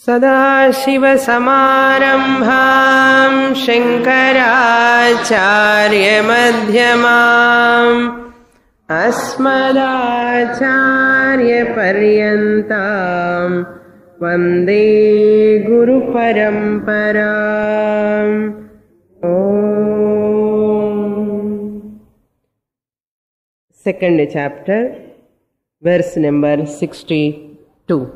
सदाशिवसमारम्भां शङ्कराचार्यमध्यमाम् अस्मदाचार्यपर्यन्तां वन्दे गुरुपरम्पराम्। Second chapter, verse number 62.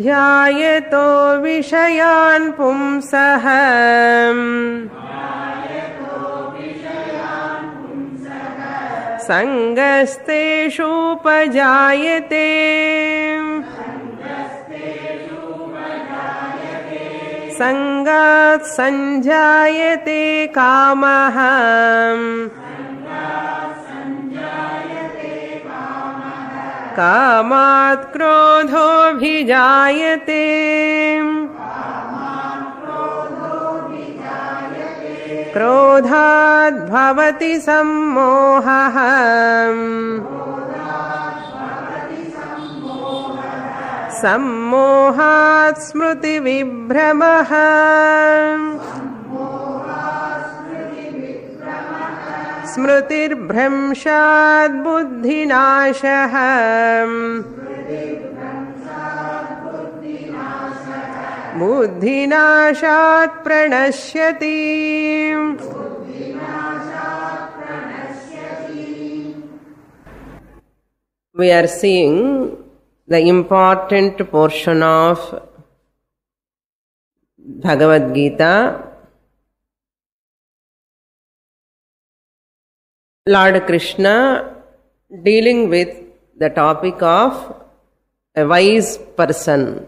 ध्यायतो विषयान् पुंसः सङ्गस्तेषूपजायते सङ्गात् सञ्जायते कामः कामात् क्रोधोऽभिजायते क्रोधात् भवति सम्मोहः सम्मोहात् स्मृतिविभ्रमः स्मृतिर्भ्रंशात् बुद्धिनाशः बुद्धिनाशात् प्रणश्यति। We are seeing the important portion of Bhagavad Gita. Lord Krishna dealing with the topic of a wise person.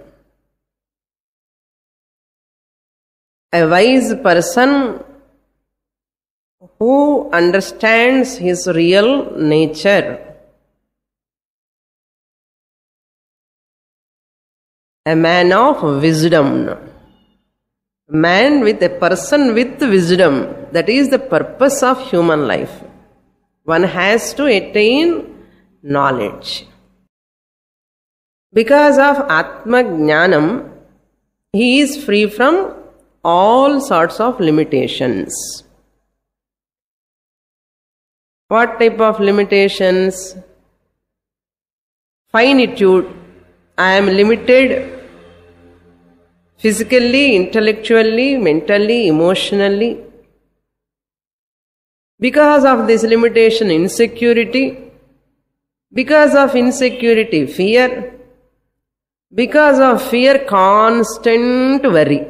A wise person who understands his real nature. A man of wisdom. Man with a person with wisdom. That is the purpose of human life. One has to attain knowledge. Because of Atma Jnanam, he is free from all sorts of limitations. What type of limitations? Finitude. I am limited physically, intellectually, mentally, emotionally. Because of this limitation, insecurity. Because of insecurity, fear. Because of fear, constant worry.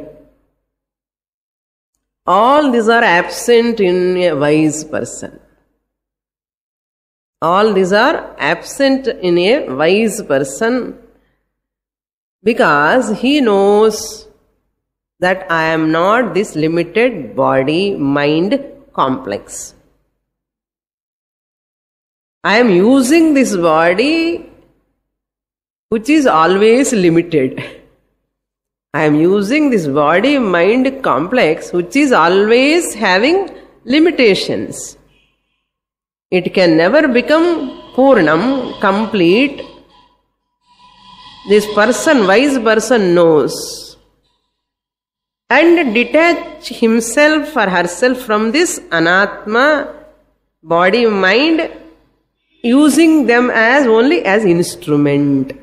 All these are absent in a wise person. All these are absent in a wise person because he knows that I am not this limited body-mind complex. I am using this body which is always limited. I am using this body-mind complex which is always having limitations. It can never become Purnam, complete. This person, wise person knows and detach himself or herself from this Anatma, body-mind, using them as only as instrument.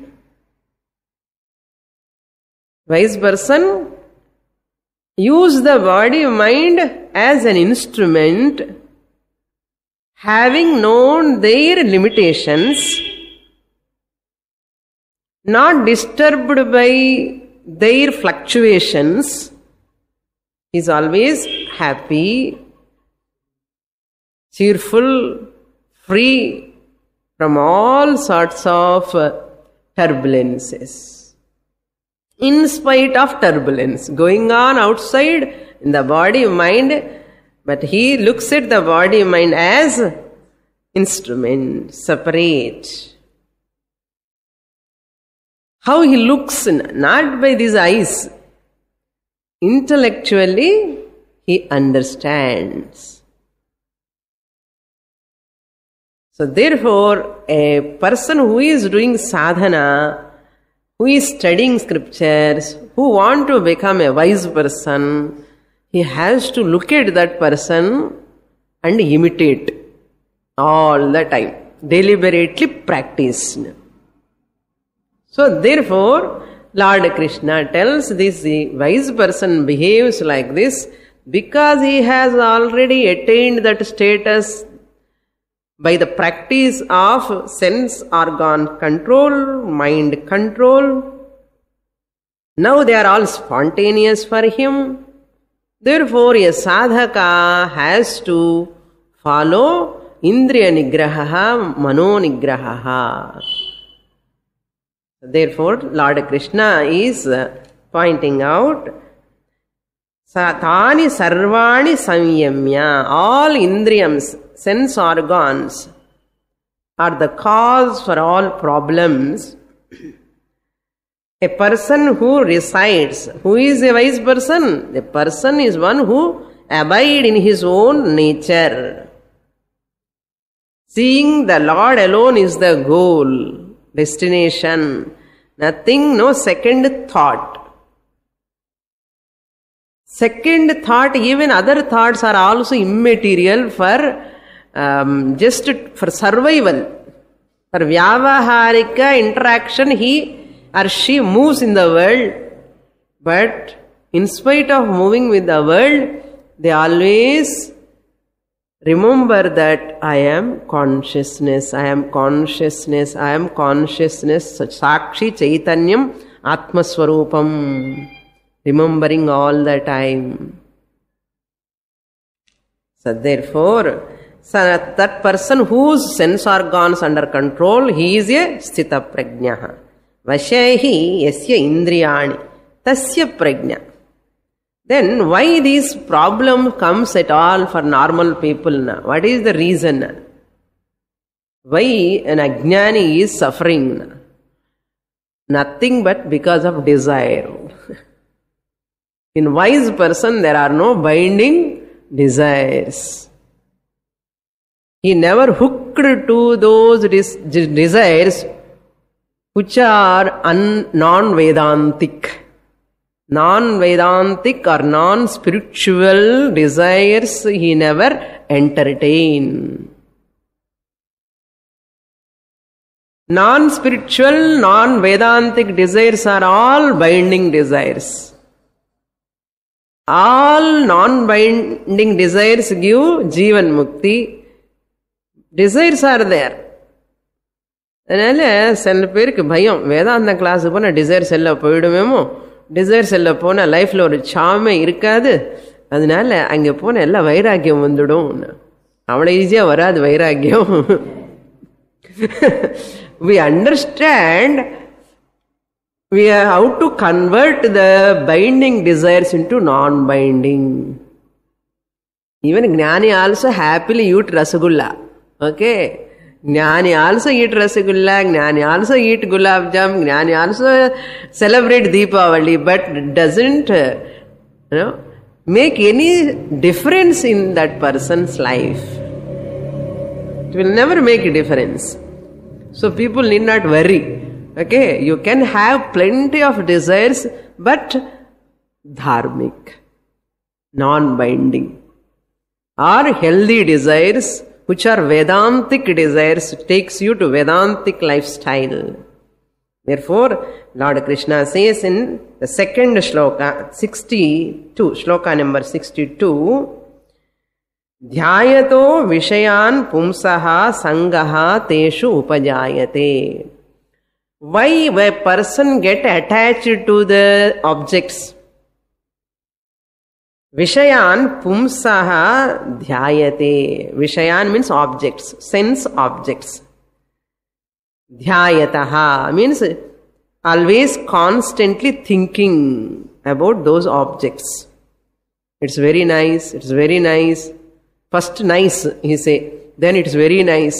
Wise person use the body-mind as an instrument, having known their limitations, not disturbed by their fluctuations. He is always happy, cheerful, free from all sorts of turbulences. In spite of turbulence going on outside in the body-mind, but he looks at the body-mind as instrument, separate. How he looks, not by these eyes. Intellectually, he understands. So therefore, a person who is doing sadhana who is studying scriptures, who want to become a wise person, he has to look at that person and imitate all the time, deliberately practice. So therefore, Lord Krishna tells this wise person behaves like this because he has already attained that status by the practice of sense organ control, mind control. Now they are all spontaneous for him. Therefore, a sadhaka has to follow indriya nigraha, mano nigraha. Therefore, Lord Krishna is pointing out, Tani sarvani samyamya, all indriyams, sense organs, are the cause for all problems. A person who resides, who is a wise person? The person is one who abides in his own nature. Seeing the Lord alone is the goal, destination. Nothing, no second thought. Second thought, even other thoughts are also immaterial for just for survival. For vyavaharika interaction, he or she moves in the world, but in spite of moving with the world, they always remember that I am consciousness, I am consciousness, I am consciousness, Sakshi Chaitanyam Atmaswarupam, remembering all the time. So therefore, that person whose sense organs under control, he is a Sthita Prajnaha. Vashehi yasya indriyani tasya prajna. Then why this problem comes at all for normal people now? What is the reason? Why an ajnani is suffering? Nothing but because of desire. In wise person there are no binding desires. He never hooked to those desires which are non-Vedantic. Non-Vedantic or non-spiritual desires he never entertained. Non-spiritual, non-Vedantic desires are all binding desires. All non-binding desires give Jivan Mukti. Desires are there. அதனால சில பேருக்கு பயம், வேதாந்த கிளாஸுக்கு போனால் desires எல்லாம் போயிடுமேமோ, desires எல்லாம் போனால் லைஃப்பில் ஒரு சாமே இருக்காது, அதனால அங்கே போனால் எல்லாம் வைராக்கியம் வந்துடும். அவ்வளோ ஈஸியாக வராது வைராக்கியம். We understand how to convert the binding desires into non-binding. Even Jnani also happily eat Rasgulla. Okay? Jnani also eat Rasgulla, Jnani also eat Gulab Jam, Jnani also celebrate Deepavali, but doesn't make any difference in that person's life. It will never make a difference. So people need not worry. Okay, you can have plenty of desires, but dharmic, non-binding, or healthy desires, which are Vedantic desires, takes you to Vedantic lifestyle. Therefore, Lord Krishna says in the second shloka, 62, shloka number 62, Dhyayato Vishayan Pumsaha Sangaha Teshu Upajayate. Why a person get attached to the objects? Vishayan Pumsaha Dhyayate. Vishayan means objects, sense objects. Dhyayataha means always constantly thinking about those objects. It's very nice, it's very nice. First nice, he say, then it's very nice.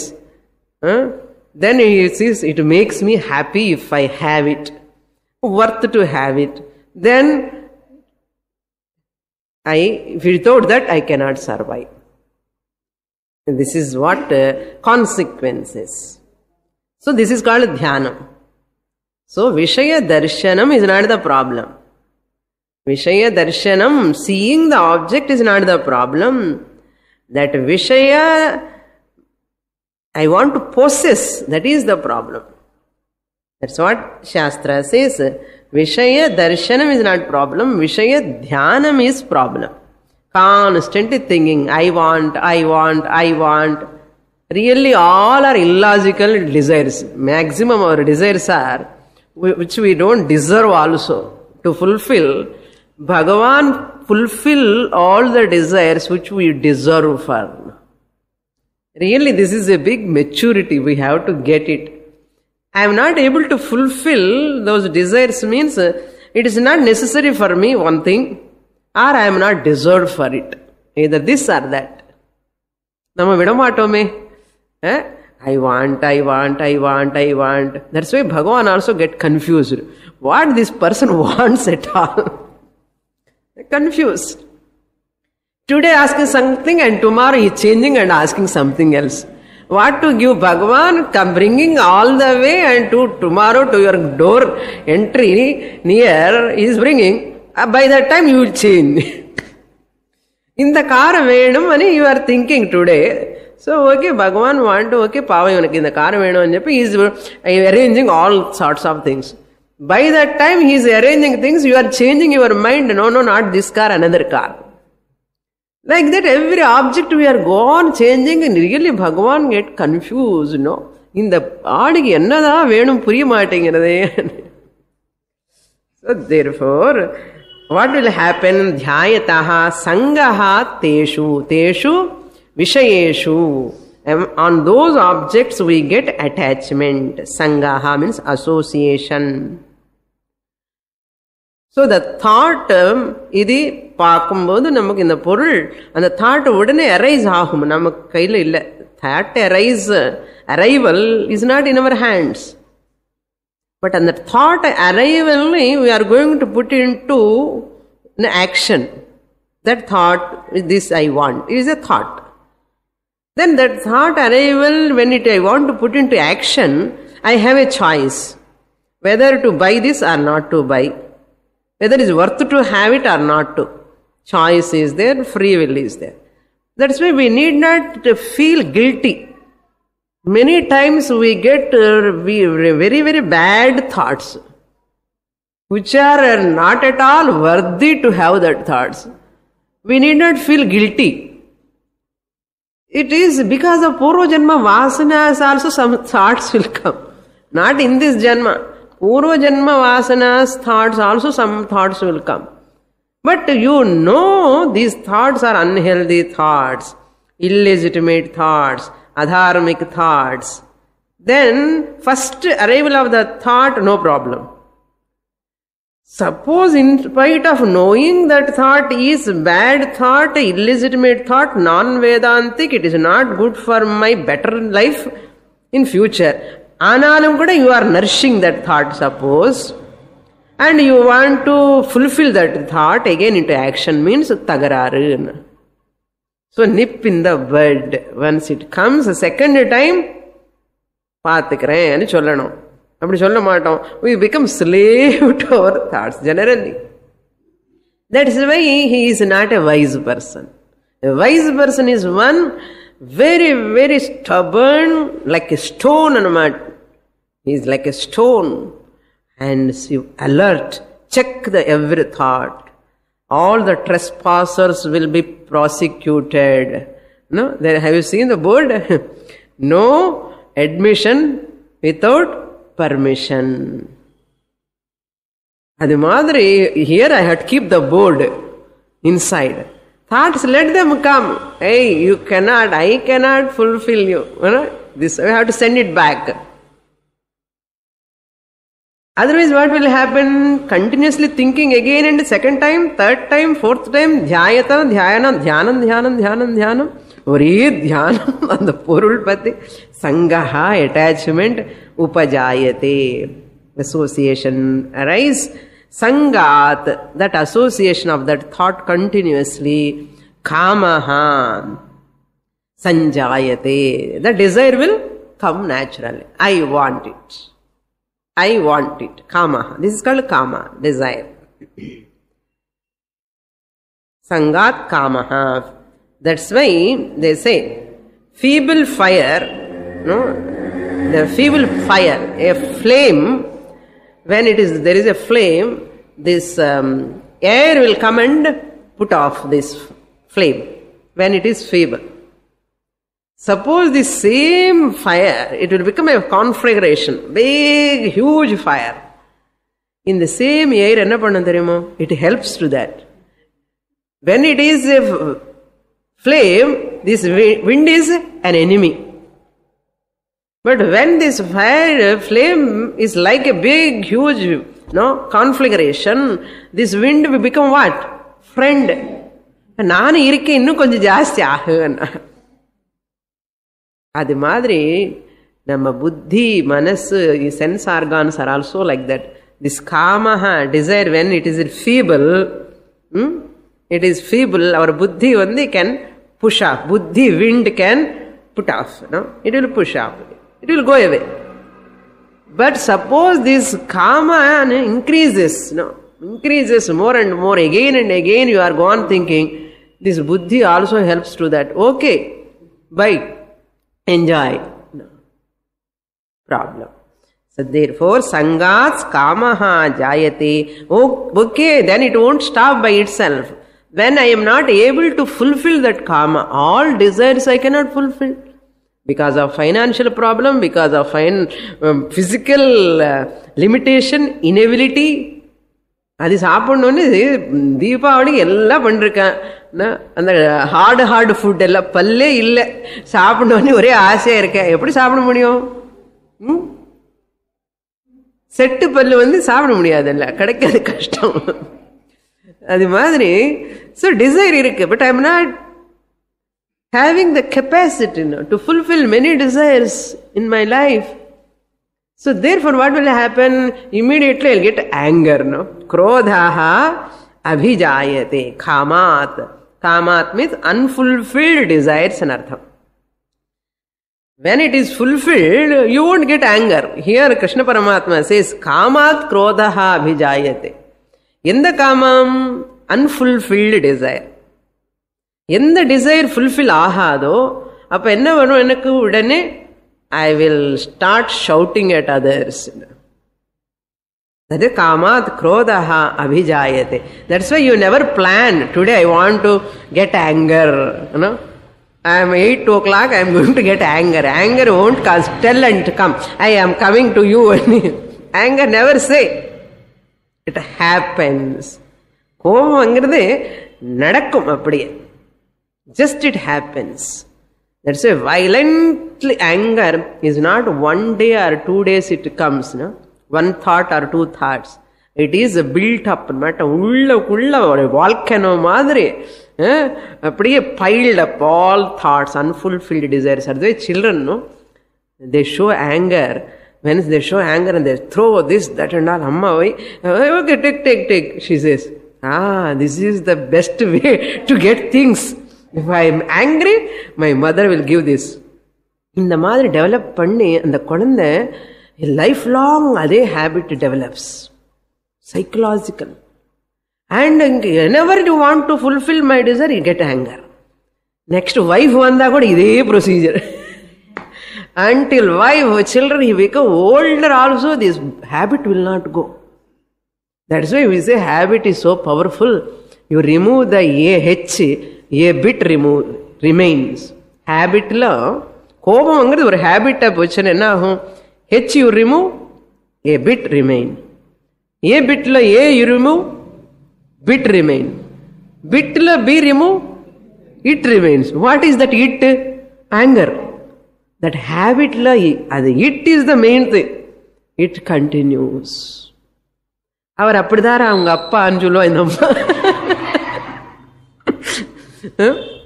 Then he says, it makes me happy if I have it. Worth to have it. Then, without that, I cannot survive. And this is what consequences. So this is called dhyana. So Vishaya Darshanam is not the problem. Vishaya Darshanam, seeing the object, is not the problem. That Vishaya, I want to possess, that is the problem. That's what Shastra says. Vishaya Darshanam is not problem. Vishaya Dhyanam is problem. Constantly thinking, I want. Really all are illogical desires. Maximum our desires are, which we don't deserve also to fulfill. Bhagavan fulfill all the desires which we deserve for. Really, this is a big maturity. We have to get it. I am not able to fulfill those desires means it is not necessary for me, one thing, or I am not deserved for it. Either this or that. Nama vidamatome. I want. That's why Bhagavan also get confused. What this person wants at all? Confused. Today asking something and tomorrow he is changing and asking something else. What to give Bhagavan? Come bringing all the way, and to tomorrow to your door entry near he is bringing. By that time you will change. In the car venum and you are thinking today. So okay, Bhagavan want to, okay, Pava in the car venum and he is arranging all sorts of things. By that time he is arranging things, you are changing your mind. No, not this car, another car. Like that, every object we are gone changing, and really Bhagavan get confused, no? In the aadiki ennada venum puriya maatingirade. So therefore, what will happen? Dhyayataha sangaha teshu vishayeshu. On those objects we get attachment. Sangaha means association. So the thought, இது பார்க்கும்போது நமக்கு இந்த பொருள் அந்த thought உடனே arise ஆகும், நமக்கு கையில் இல்லை. That arrival is not in our hands. But அந்த that arrival we are going to put into an action. That thought, this I want, it is a thought. Then that thought arrival, when I want to put into action, I have a choice whether to buy this or not to buy. Whether it is worth to have it or not to. Choice is there, free will is there. That's why we need not feel guilty. Many times we get very, very bad thoughts, which are not at all worthy to have that thoughts. We need not feel guilty. It is because of Purva Janma Vasanas also some thoughts will come. Not in this Janma. Purva Janma Vasanas thoughts also some thoughts will come. But you know these thoughts are unhealthy thoughts, illegitimate thoughts, adharmic thoughts. Then first arrival of the thought, no problem. Suppose in spite of knowing that thought is bad thought, illegitimate thought, non-Vedantic, it is not good for my better life in future. Analam kuda you are nourishing that thought, suppose, and you want to fulfill that thought again into action, means tagararu. So nip in the bud. Once it comes a second time, paathikkren nu sollanum. அப்படி சொல்ல மாட்டோம். We become slave to our thoughts generally. That is why he is not a wise person. A wise person is one very, very stubborn, like a stone and mud. He is like a stone and alert. Check the every thought. All the trespassers will be prosecuted. No, there, have you seen the board? No admission without permission. Adi madri, here I had to keep the board inside. Thoughts, let them come. Hey, you cannot, I cannot fulfill you. This, I have to send it back. Otherwise what will happen? Continuously thinking again and second time, third time, fourth time, dhyayata, dhyanam. ஒரே தியானம் அந்த பொருள் பத்தி. சங்கஹா attachment, upajayate association arise. Sangat, that association of that thought continuously. Kamaha sanjayate, the desire will come naturally. I want it. I want it. Kama. This is called kama, desire. Sangat kamaha. That's why they say, feeble fire, the feeble fire, a flame, when there is a flame, this air will come and put off this flame when it is feeble. Suppose this same fire, it will become a conflagration, big, huge fire. In the same air, it helps to that. When it is a flame, this wind is an enemy. But when this fire flame is like a big, huge conflagration, this wind will become what? Friend. Nanu irke innu konja jaasti aagana. Adi madri, nama buddhi, manasu, sense organs are also like that. This kamaha, desire, when it is feeble, our buddhi only can push off. Buddhi, wind can put off. It will push off. It will go away. But suppose this kama increases more and more, again and again you are gone thinking, this buddhi also helps to that. Okay, bye. Enjoy. No problem. So therefore, sangats kamaha jayate. Okay, then it won't stop by itself. When I am not able to fulfill that kama, all desires I cannot fulfill. Because of financial problem, because of physical limitation, inability. அது சாப்பிடணும்னு தீபாவளிக்கு எல்லாம் பண்ணிருக்கேன். அந்த hard food எல்லாம் பல்லே இல்லை, சாப்பிடணும்னு ஒரே ஆசையா இருக்கேன். எப்படி சாப்பிட முடியும்? செட்டு பல்லு சாப்பிட முடியாதுல்ல, கிடைக்காது, கஷ்டம். அது மாதிரி so desire இருக்கு, but I am not having the capacity to fulfill many desires in my life. So therefore what will happen? Immediately I'll get anger. Krodhaha abhijayate. Kamat. Kamat means unfulfilled desires and artham. When it is fulfilled, you won't get anger. Here Krishna Paramatma says, Kamat krodhaha abhijayate. In the kamam, unfulfilled desire. In the desire fulfill ahado, appa enna vanu enakku udane I will start shouting at others. That is kamat krodaha abhijayate. That's why you never plan, today I want to get anger. I am 8 o'clock, I am going to get anger. Anger won't tell and come. I am coming to you. Anger never say. It happens. Kovam angiradhe nadakkum appadiye. Just it happens. That's why violently anger is not 1 day or 2 days it comes. One thought or 2 thoughts. It is built up. Ulla volcano madre. Piled up all thoughts, unfulfilled desires. Are they children? They show anger. When they show anger and they throw this, that and all. Amma, okay, take. She says, this is the best way to get things. If I am angry, my mother will give this. In the mother develop panni, and the kodande, a lifelong adhe habit develops. Psychological. And whenever you want to fulfill my desire, you get anger. Next wife vanda kuda idhe procedure. Until wife, children, he become older also, this habit will not go. That's why we say habit is so powerful. You remove the a bit remains. Habit la, kobam angadhu or habit a pochana enna agum? H you remove, a bit remain. A bit la A you remove, bit remain. Bit la B remove, it remains. What is that it? Anger. That habit la, it is the main thing. It continues. Our appadara avanga appa anjulo indamma.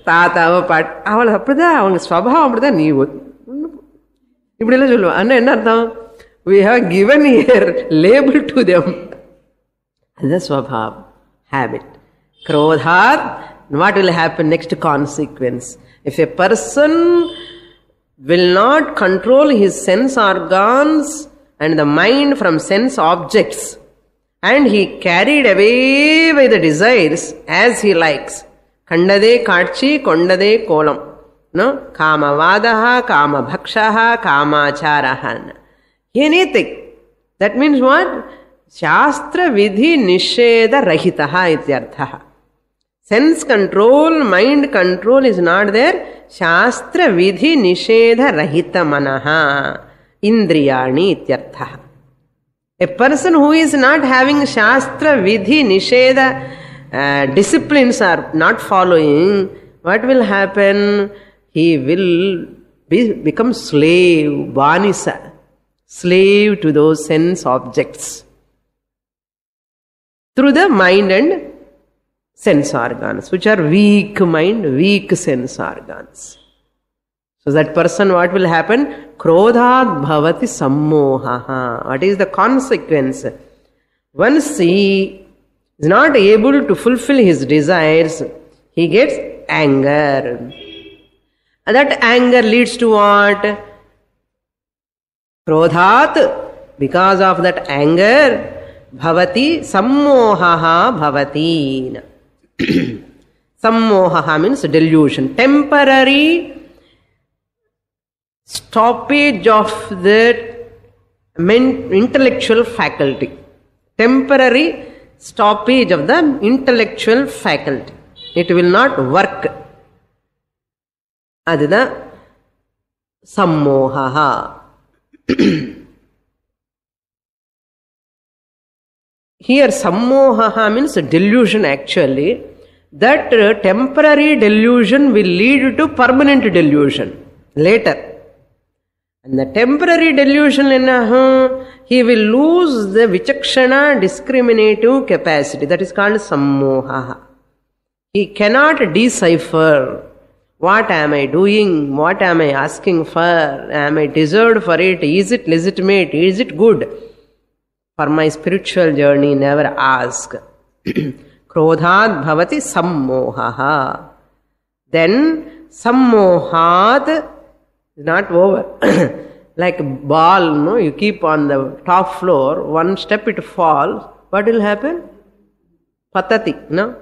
தாத்தாவோ பாட் அவளை அப்படிதான், அவங்க ஸ்வபாவம் அப்படிதான். நீ இப்படி எல்லாம் சொல்லுவா. அண்ணா என்ன அர்த்தம்? We have given here label to them. That's swabhav, habit. Krodhat, what will happen? Next consequence. If a person will not control his sense organs and the mind from sense objects, and he carried away by the desires as he likes. Kandade kachi, kondade kolam. No? Kama vadaha, kama bhakshaha, kama charaha. Anything. That means what? Shastra vidhi nisheda rahitaha ityarthaha. Sense control, mind control is not there. Shastra vidhi nisheda rahita manaha. Indriyani ityarthaha. A person who is not having Shastra vidhi nisheda disciplines are not following, what will happen? He will become slave, vanisa, slave to those sense objects through the mind and sense organs, which are weak mind, weak sense organs. So that person, what will happen? Krodhat bhavati sammohaha. What is the consequence? Once he is not able to fulfill his desires, he gets anger. And that anger leads to what? Krodhat, because of that anger, bhavati sammohaha bhavati. Sammohaha means delusion, temporary stoppage of the intellectual faculty. Temporary stoppage of the intellectual faculty. It will not work. Adida sammohaha. Here sammohaha means delusion actually. That temporary delusion will lead to permanent delusion later. And the temporary delusion, he will lose the vichakshana discriminative capacity. That is called sammohaha. He cannot decipher what am I doing, what am I asking for, am I deserved for it, is it legitimate, is it good? For my spiritual journey, never ask. Krodhat bhavati sammohaha. Then sammohat is not over. Like a ball, no? You keep on the top floor, one step it falls, what will happen? Patati, no?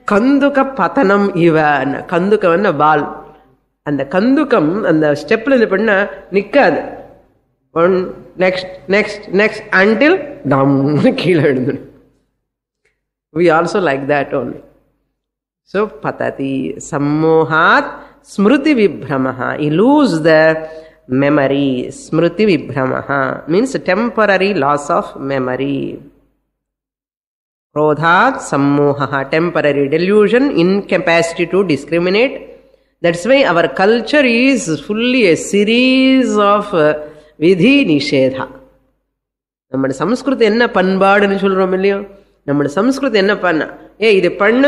Kanduka patanam iva. Kanduka vanna ball. And the kandukam, and the step in the panna, nikkad. One, next, until dam, killed. We also like that only. So, patati, sammohat, smruti vibhramaha. He loses the memory. Smruti vibhramaha means temporary loss of memory. Krodhat, sammohaha, temporary delusion, incapacity to discriminate. That's why our culture is fully a series of vidhi nishedha. நம்முடைய சம்ஸ்கிருதி என்ன பண்பாடுன்னு சொல்றோம் இல்லையோ, நம்முடைய சம்ஸ்கிருதி என்ன பண்ண, இது பண்ண,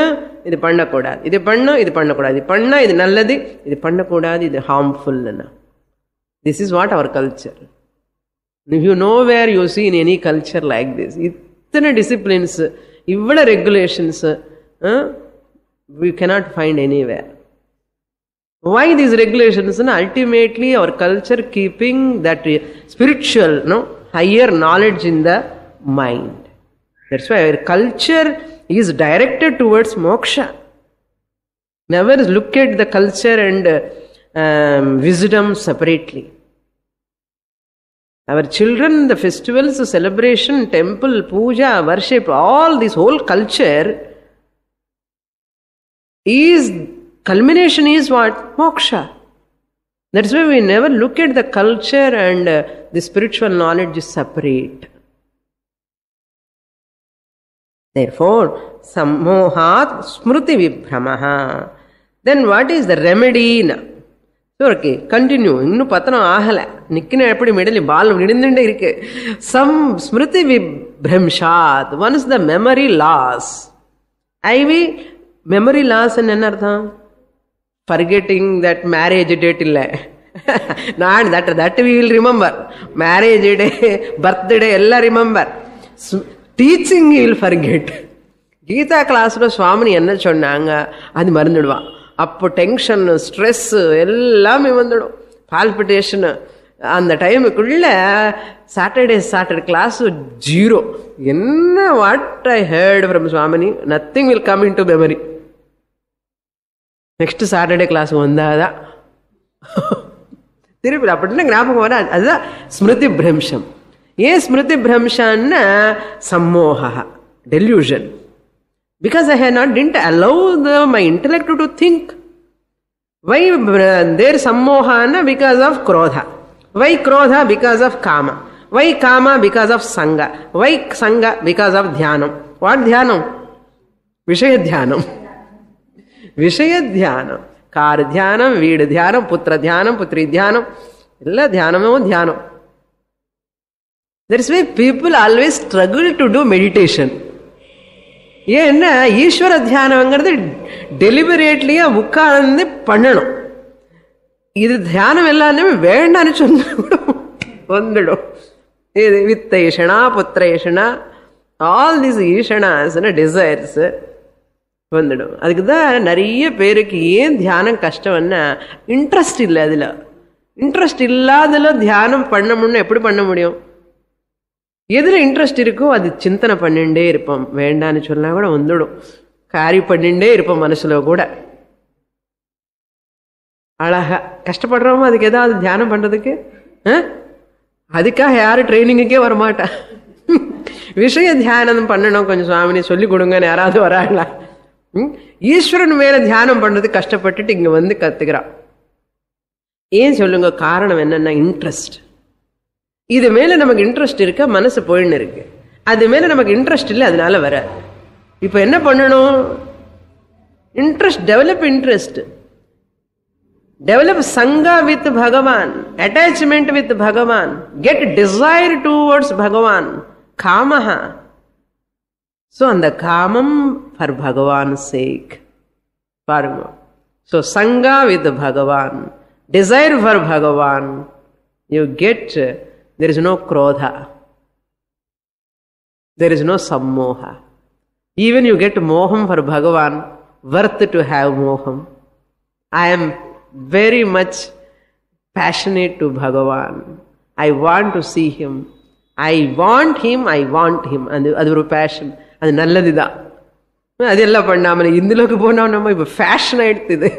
இது பண்ணக்கூடாது, இது பண்ண, இது பண்ணக்கூடாது, இது பண்ண, இது நல்லது, இது பண்ணக்கூடாது, இது harmful. This is what our culture. If you know where you see in any culture like this, இத்தனை disciplines, இவ்வளவு regulations, we cannot find anywhere. Why these regulations? Ultimately our culture keeping that spiritual, higher knowledge in the mind. That's why our culture is directed towards moksha. Never look at the culture and wisdom separately. Our children, the festivals, the celebration, temple, puja, worship, all this whole culture is, culmination is what? Moksha. That's why we never look at the culture and the spiritual knowledge is separate. Therefore, sammohat smruti vibhramaha. Then what is the remedy? Okay, continue. Innu patana ahala. Nikkina eppadi medali ball nidindinde irukke. Some smruti vibhramshat. Once the memory loss. Memory loss and anartha? Forgetting that marriage date illa. Not that we will remember. Marriage day, birthday, ella remember. Teaching he will forget. Gita class lo Swamini enna sonnanga adu marundudva. Appo tension, stress, ellame vandidum. Palpitation, அந்த டைமுக்குள்ள Saturday class 0. என்ன what I heard from Swamini, nothing will come in to memory. Next Saturday class வந்தாதான் திருப்பி அப்படின்னா ஞாபகம் வர. அதுதான் ஸ்மிருதி பிரம்சம். ஏன் ஸ்மிருதி பிரம்சம்னா சம்மோகா, delusion. Because I had not didn't allow my intellect to think. Why there sammohana? Because of krodha. Why krodha? Because of kama. Why kama? Because of sanga. Why sanga? Because of dhyanam. What dhyanam? Vishaya dhyanam. Vishaya dhyanam. Kar dhyanam, veed dhyanam, putra dhyanam, putri dhyanam. Illa dhyanamo dhyanam. That's why people always struggle to do meditation. ஏன்னா ஈஸ்வர தியானம்ங்கிறது டெலிபரேட்லியா உட்கார்ந்து பண்ணணும். இது தியானம் எல்லாமே வேண்டான்னு சொன்னா கூட வந்துடும். இது வித்த ஈஷனா, புத்திர ஈஷனா, ஆல் திஸ் ஈஷனாஸ் டிசைர்ஸ் வந்துடும். அதுக்கு தான் நிறைய பேருக்கு ஏன் தியானம் கஷ்டம்னா இன்ட்ரெஸ்ட் இல்லை. அதுல இன்ட்ரெஸ்ட் இல்லாதல தியானம் பண்ணணும்னு எப்படி பண்ண முடியும்? எதுல இன்ட்ரெஸ்ட் இருக்கோ அது சிந்தனை பண்ணிண்டே இருப்போம். வேண்டான்னு சொன்னா கூட வந்துடும். காரி பண்ணிண்டே இருப்போம் மனசுல கூட. அழகா கஷ்டப்படுறோமோ அதுக்கு ஏதாவது தியானம் பண்றதுக்கு. அதுக்காக யாரும் ட்ரைனிங்குக்கே வரமாட்டா. விஷய தியானம் பண்ணணும், கொஞ்சம் சுவாமினி சொல்லி கொடுங்கன்னு யாராவது வராங்களா? ஈஸ்வரன் மேல தியானம் பண்றது கஷ்டப்பட்டுட்டு இங்க வந்து கத்துக்கிறான். ஏன் சொல்லுங்க? காரணம் என்னன்னா இன்ட்ரெஸ்ட். இது மேல நமக்கு இன்ட்ரெஸ்ட் இருக்க, மனசு போயின்னு இருக்கு. அது மேல நமக்கு இன்ட்ரெஸ்ட் இல்லை, அதனால வர. இப்ப என்ன பண்ணணும்? Interest, develop interest, develop Sanga with பகவான், அட்டாச்மெண்ட் வித் பகவான், கெட் டிசைர் டுவர்ட்ஸ் பகவான், காமஹா. சோ அந்த காமம் ஃபார் பகவான் சேக் பாருங்க. சோ சங்கா வித் பகவான், desire for Bhagavan, you get, there is no krodha, there is no sammoha. Even you get moham for Bhagavan, worth to have moham. I am very much passionate to Bhagavan. I want to see him. I want him, I want him. அது ஒரு fashion. அது நல்லதுதான். அதெல்லாம் பண்ணாமல் இந்துலோக்கு போனோம் நம்ம இப்போ fashion ஆயிடுது.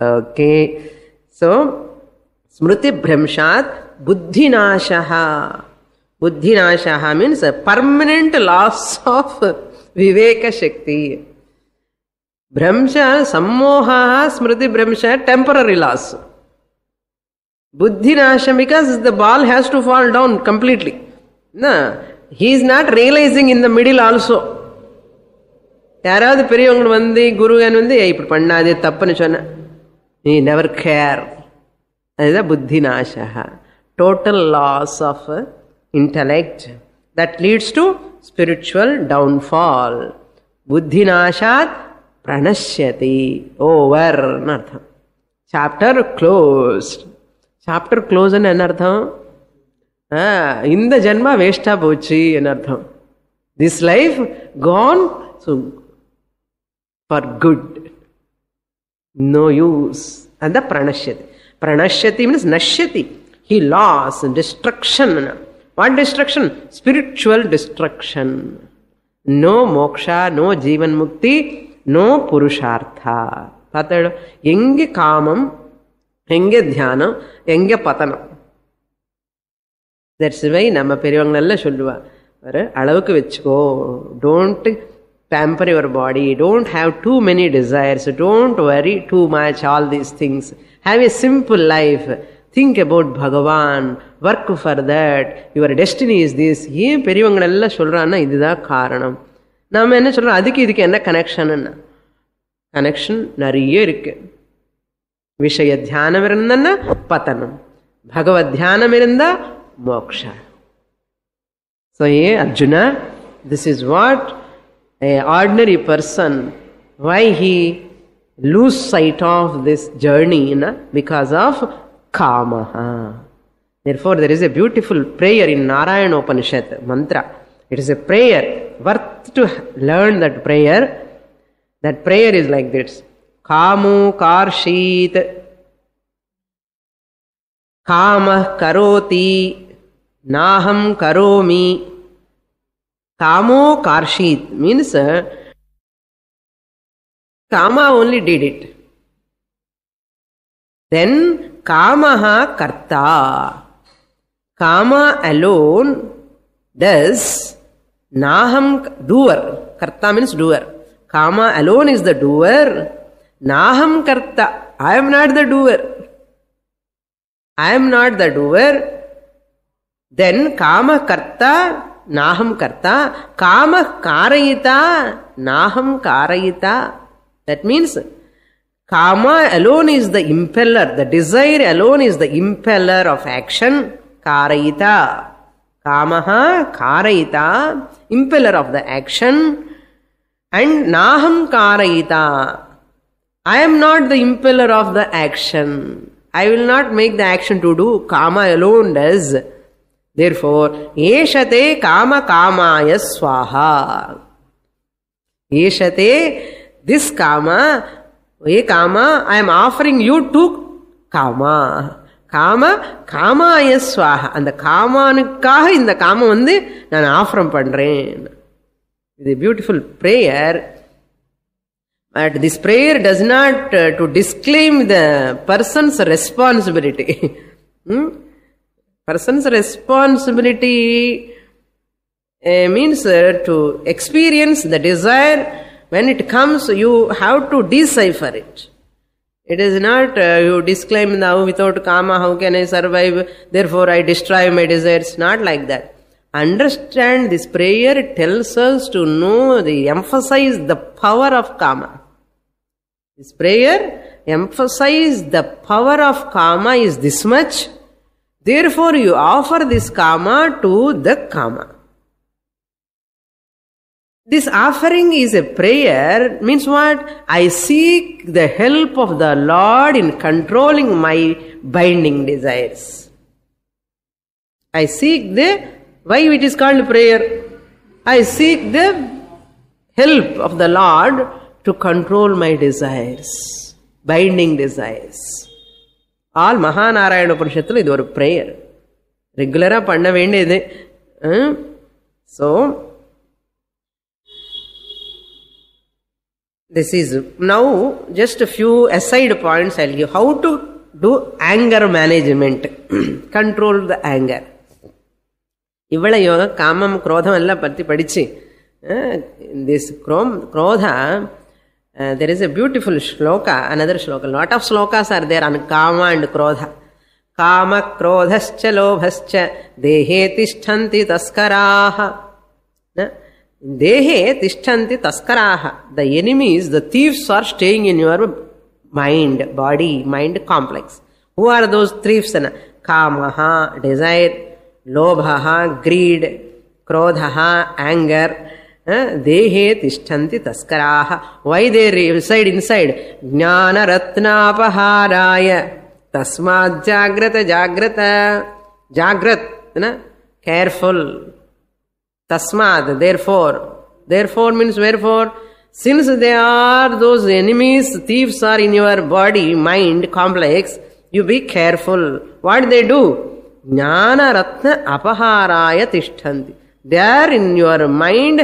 ஓகே. ஸோ ஸ்மிருதி பிரம்ஷாத் புத்திநாசா. புத்திநாசா மீன்ஸ் பர்மனெண்ட் லாஸ் ஆஃப் விவேக சக்தி. பிரம்ச சம்மோகா ஸ்மிருதி பிரம்ச temporary loss. Buddhinasham, because the ball has to fall down completely. No, he is not realizing in the middle also. யாராவது பெரியவங்க வந்து குருவன் வந்து இப்படி பண்ணாதே தப்புன்னு சொன்ன, நீ never care. அதுதான் புத்திநாசா. Total loss of intellect that leads to spiritual downfall. புத்திநாசாத் பிரணஷ்யதி. ஓவர் அர்த்தம். Chapter closed. சாப்டர் க்ளோஸ்ன்னு என்ன அர்த்தம்? இந்த ஜென்மா வேஸ்டா போச்சு என்ன அர்த்தம்? This life gone for good, no use. அதான் பிரணஷ்யதி. பிரணஷ்யதி மீன்ஸ் நஷ்யதி. He loss, destruction. What destruction? Spiritual destruction. No moksha, no jeevan mukti, no Purushartha. பார்த்தாடு, எங்கே காமம், எங்கே தியானம், எங்கே பதனம். தட்ஸ் வை நம்ம பெரியவங்க நல்லா சொல்லுவா, ஒரு அளவுக்கு வச்சுக்கோ. Don't pamper your body, don't have too many desires, don't worry too much all these things. Have a simple life, think about Bhagavan, work for that, your destiny is this. ஏன் பெரியவங்க எல்லாம் சொல்றான்னா இதுதான் காரணம். நாம என்ன சொல்றோம், அதுக்கு இதுக்கு என்ன கனெக்ஷன்? கனெக்ஷன் நிறைய இருக்கு. விஷய தியானம் இருந்தா பதனம், பகவத் தியானம் இருந்தா moksha. So yeah, Arjuna, this is what an ordinary person, why he lose sight of this journey, because of kamaha. Therefore there is a beautiful prayer in Narayana Upanishad mantra. It is a prayer worth to learn. That prayer is like this: Kamu karshit Kamah karoti, naham karomi. Kamo karshit means Kama only did it. Then Kamaha karta. Kama alone does. Naham doer. Karta means doer. Kama alone is the doer. Naham karta. I am not the doer. I am not the doer. Then Kama karta, Naham karta. Kama karayita, Naham karayita. That means Kama alone is the impeller. The desire alone is the impeller of action. Karayita. Kamaha karayita, impeller of the action. And Naham karayita. I am not the impeller of the action. I will not make the action to do. Kama alone does. Therefore, Yeshate Kama Kamaya Swaha. Yeshate, this Kama, Ye Kama, I am offering you to Kama. Kama, Kamaya Swaha. And the Kamanukaha in the Kama vande, nan offering pandren. It is a beautiful prayer. But this prayer does not to disclaim the person's responsibility. Person's responsibility means to experience the desire. When it comes, you have to decipher it. It is not you disclaim now, without Kama, how can I survive? Therefore, I destroy my desires. Not like that. Understand this prayer tells us to know, emphasize the power of Kama. This prayer emphasize the power of Kama is this much. Therefore, you offer this Kama to the Kama. This offering is a prayer, means what? I seek the help of the Lord in controlling my binding desires. I seek why it is called prayer? I seek the help of the Lord to control my desires, binding desires. All Mahanarayana Upanishathula idu oru prayer. Regular panna vendiyது. So, this is now just a few aside points I'll give. How to do anger management. Control the anger. Ivala yoga kamam krodham ella patti padichi. This krodha, there is a beautiful shloka, another shloka. Lot of shlokas are there on kama and krodha. Kama krodhascha lobhascha dehe tishtanti taskaraha. Dehe tishtanti taskaraha. The enemies, the thieves are staying in your mind, body, mind complex. Who are those thieves? Kamaha, desire. Lobhaha, greed. Krodhaha, anger. Dehe tishtanti taskaraha. Why they reside inside? Jnana ratnapaharaya. Tasmad jagrata jagrata. Jagrat, careful. Tasmad, therefore. Therefore means wherefore. Since they are those enemies, thieves are in your body, mind, complex, you be careful. What they do? Jnana ratna apaharaya tishtanti. They are in your mind,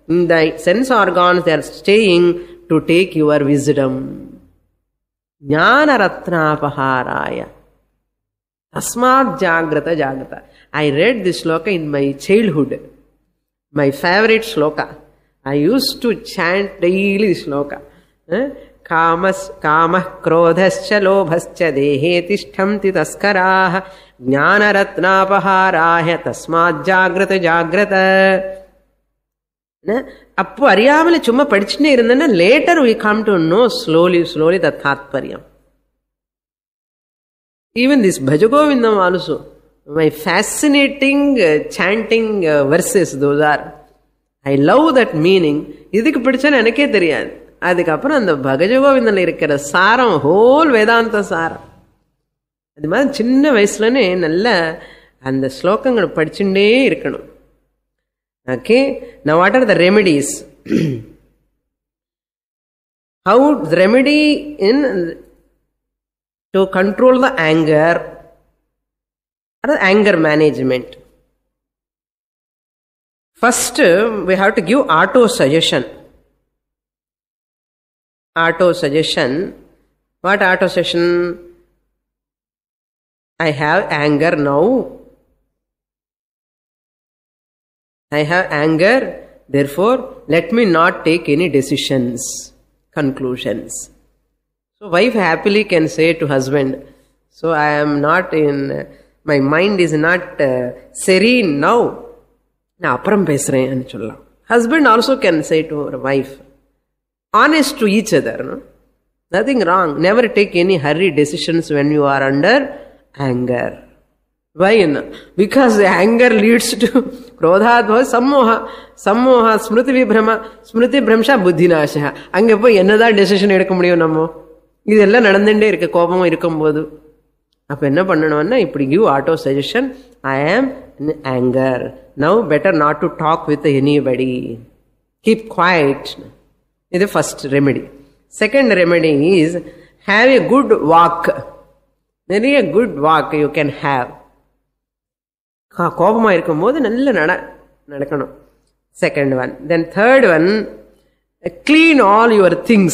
in the sense organs, they are staying to take your wisdom. Jnana ratna apaharaya. Tasmad jagrata jagrata. I read this shloka in my childhood. My favorite shloka. I used to chant daily this shloka. Kamah krodhascha lobhascha dehe tishtanti taskaraha jnana ratnapaharaya tasmad jagrata jagrata. Appo ariyamale chumma padichine irundana, later we come to know slowly the tatparyam. Even this Bhajagovindam also, my fascinating chanting verses, those are. I love that meaning. Idhukku padichana enake theriyadu. Adukapram and Bhajagovindam irukira saram, whole Vedanta saram. Adu maadhiri chinna vayasulane nalla and the slokangal padichinde irukkanum. Okay, now what are the remedies? How the remedy in to control the anger? or anger management. First, we have to give auto-suggestion. Auto-suggestion. What auto-suggestion? I have anger now. I have anger, therefore, let me not take any decisions, conclusions. So, wife happily can say to husband, so I am not in, my mind is not serene now. Na apparam pesren nu solla. Husband also can say to her wife, honest to each other, no? Nothing wrong. Never take any hurried decisions when you are under anger. Why? Because the anger leads to krodhadva sammoha. Sammoha smriti vibhrama. Smriti bhramsha buddhinasha. Ange poi ennada decision edukka mudiyum nammo. Idella nadandende irukku kobam irukumbodhu. Appo enna pannanumna ipdi give auto suggestion. I am in anger. Now better not to talk with anybody. Keep quiet. This is the first remedy. Second remedy is have a good walk. Very a good walk you can have. கோபமா இருக்கும்போது நல்ல நடக்கணும். Second one. Then third one, clean all your things.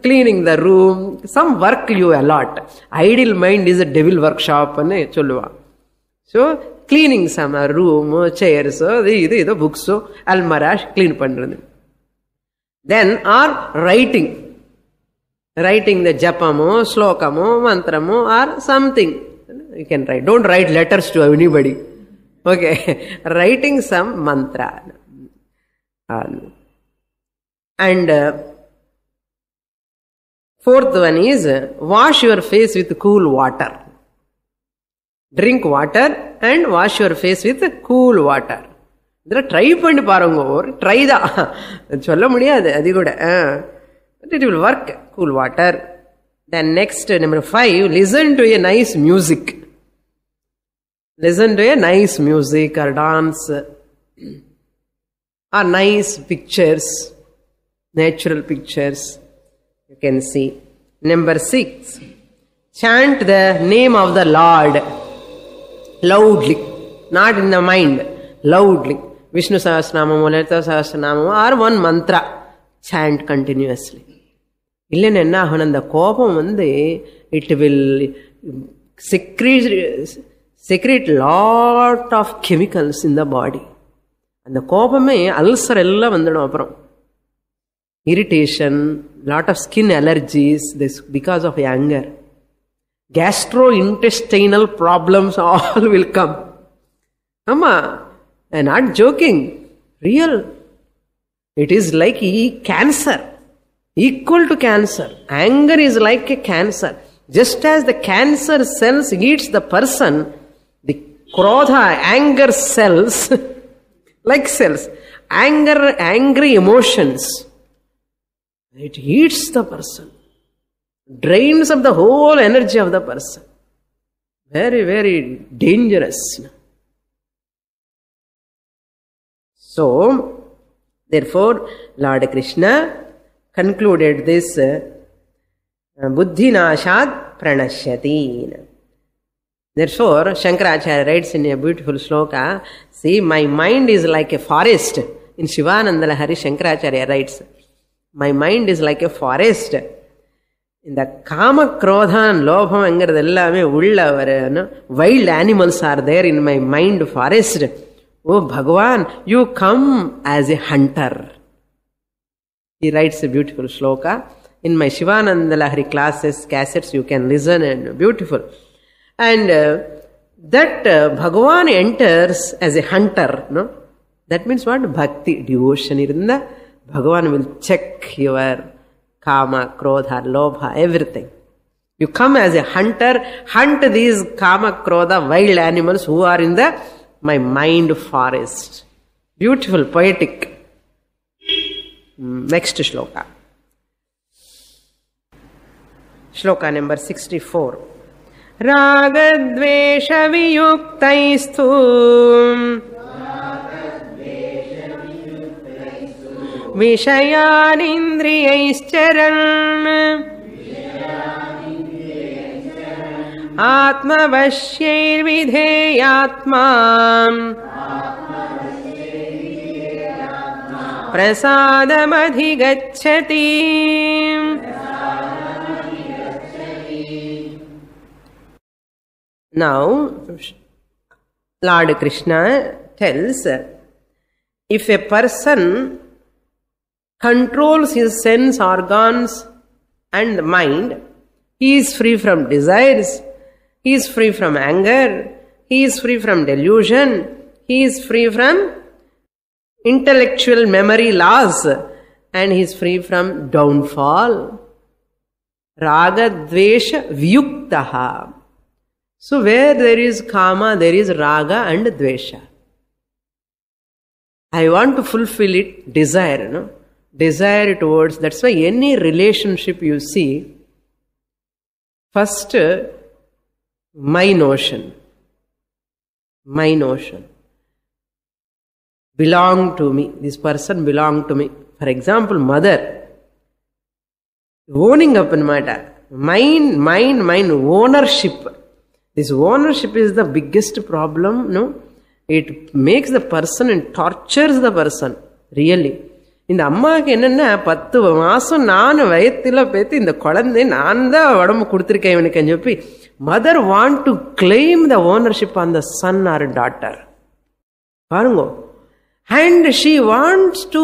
Cleaning the room. Some work you allot. Idle mind is a devil workshop. So, cleaning some room, chairs, books, almara, clean பண்றது. Then or writing. Writing the japamo, slokamo, mantramo or something. You can write. Don't write letters to anybody. Okay. Writing some mantra. And fourth one is wash your face with cool water. Drink water and wash your face with cool water. Try பண்ணி பாருங்க. Try தான் சொல்ல முடியாது அது கூட. It will work. Cool water. Then next, number 5, listen to a nice music. Listen to a nice music or dance or nice pictures, natural pictures you can see. Number 6, chant the name of the Lord loudly, not in the mind, loudly. Vishnu Sahasranamam, Lalita Sahasranamam or one mantra, chant continuously. இல்லைன்னு என்ன ஆகணும், அந்த கோபம் it will secrete lot of chemicals in the body. அந்த கோபமே ulcer எல்லாம் வந்துடும். அப்புறம் irritation, lot of skin allergies, this because of anger. Gastrointestinal problems all will come. Amma, I'm not joking, real. It is like cancer. Equal to cancer. Anger is like a cancer. Just as the cancer cells eats the person, the krodha, anger cells, like cells, angry emotions, it eats the person, drains of the whole energy of the person. Very, very dangerous. So, therefore, Lord Krishna concluded this buddhinashad pranashyati. Therefore, Shankaracharya writes in a beautiful sloka, see, my mind is like a forest. In Shivananda Lahari, Shankaracharya writes, my mind is like a forest. In the kama, krodha and lobham engiradellame ulla varana, wild animals are there in my mind forest. Oh Bhagavan, you come as a hunter. He writes a beautiful sloka. In my Shivananda Lahari classes, cassettes, you can listen, and beautiful. And that Bhagavan enters as a hunter, no? That means what? Bhakti, devotion. Bhagavan will check your kama, krodha, lobha, everything. You come as a hunter, hunt these kama, krodha, wild animals who are in my mind forest. Beautiful, poetic. Next shloka. Shloka number 64. Ragadvesha viyuktaistu Vishayanindriyaischaran आत्मवश्यैर्विधेयात्मा प्रसादमधिगच्छति. Now, Lord Krishna tells, if a person controls his sense organs and mind, he is free from desires, he is free from anger, he is free from delusion, he is free from intellectual memory loss, and he is free from downfall. Raga dvesha vyuktaha. So where there is kama, there is raga and dvesha. I want to fulfill it, desire, no? Desire towards, that's why any relationship you see, first, my notion, belong to me, this person belong to me. For example, mother, owning up in matter, mine, ownership. This ownership is the biggest problem, no? It makes the person and tortures the person, really. இந்த அம்மாவுக்கு என்னன்னா 10 மாசம் நான் வயத்துல பேத்து இந்த குழந்தை நான் தான் உடம்பு கொடுத்துருக்கேன் இவனுக்கு சொல்லி mother want to claim the ownership on the son or daughter. பாருங்க. And she wants to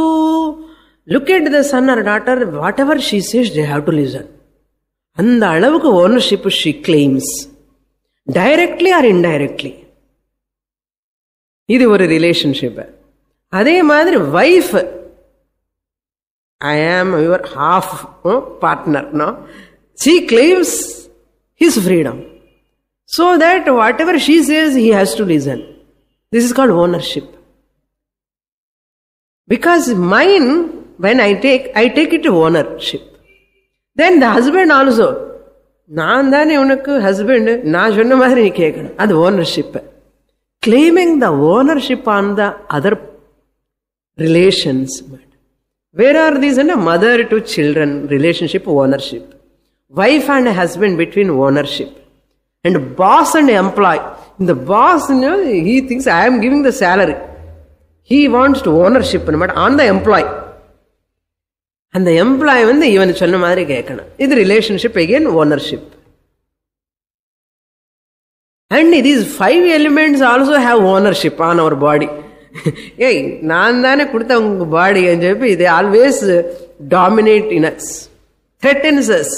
look at the son or daughter, whatever she says they have to listen. அந்த அளவுக்கு ownership she claims, directly or indirectly. இது ஒரு relationship. அதே மாதிரி wife, I am your half partner, no? She claims his freedom, so that whatever she says, he has to listen. This is called ownership. Because mine, when I take it to ownership. Then the husband also, நான் தானே உனக்கு husband, நான் சொன்ன மாதிரி நீ கேட்கணும். அது ownership. Claiming the ownership on the other relations. Where are these? Mother to children relationship, ownership. Wife and husband between ownership. And boss and employee. The boss, he thinks I am giving the salary. He wants to ownership but on the employee. And the employee even சொன்ன மாதிரி கேட்கணும். இது relationship, again ownership. And these 5 elements also have ownership on our body. ஏய் நான் தானே கொடுத்த உங்க பாடி சொல்லி இது always dominate in us, threatens as.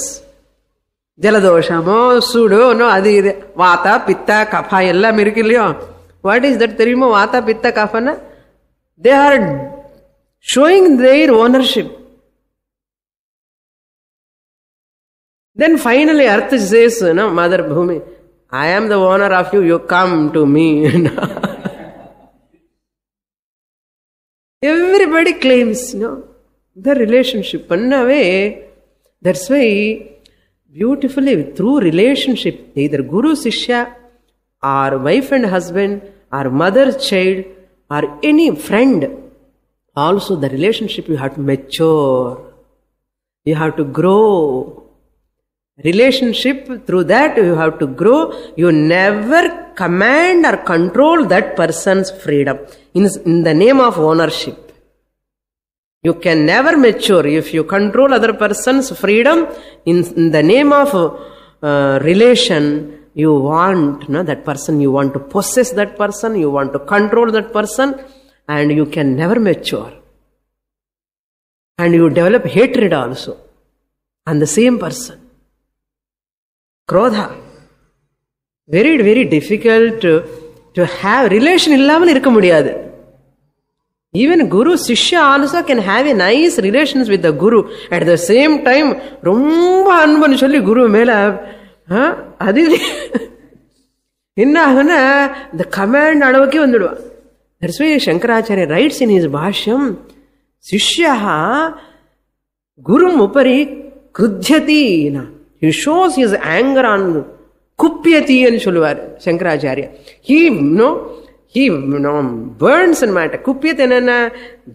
ஜலதோஷமோ சூடோனோ அது இது வாத்தா பித்தா கஃபா எல்லாம் இருக்கு இல்லையோ. வாட் இஸ் தட் தெரியுமோ? வாத்தா பித்தா கஃபனா they are showing their ownership. Then finally Earth says, no, Mother Bhumi, I am the owner of you, you come to me. Everybody claims, no, the relationship. That's why beautifully through relationship, either Guru Sishya or wife and husband or mother child or any friend, also the relationship you have to mature, you have to grow. Relationship, through that you have to grow. You never command or control that person's freedom in the name of ownership. You can never mature if you control other person's freedom in the name of relation. You want, no, that person, you want to possess that person, you want to control that person, and you can never mature. And you develop hatred also on the same person. Krodha. Very, very difficult to have relation illamal irukka mudiyadu. Even Guru Sishya also can have a nice relations with the Guru. At the same time, romba anbanu solli Guru mela adi enna agana the command alavukke vanduduva. That's why Shankaracharya writes in his Bhashyam, Sishyaha Gurum upari krudhyati. He shows his anger on kupyati and சொல்லுவார் Shankaracharya. He burns and matter. Kupyati enna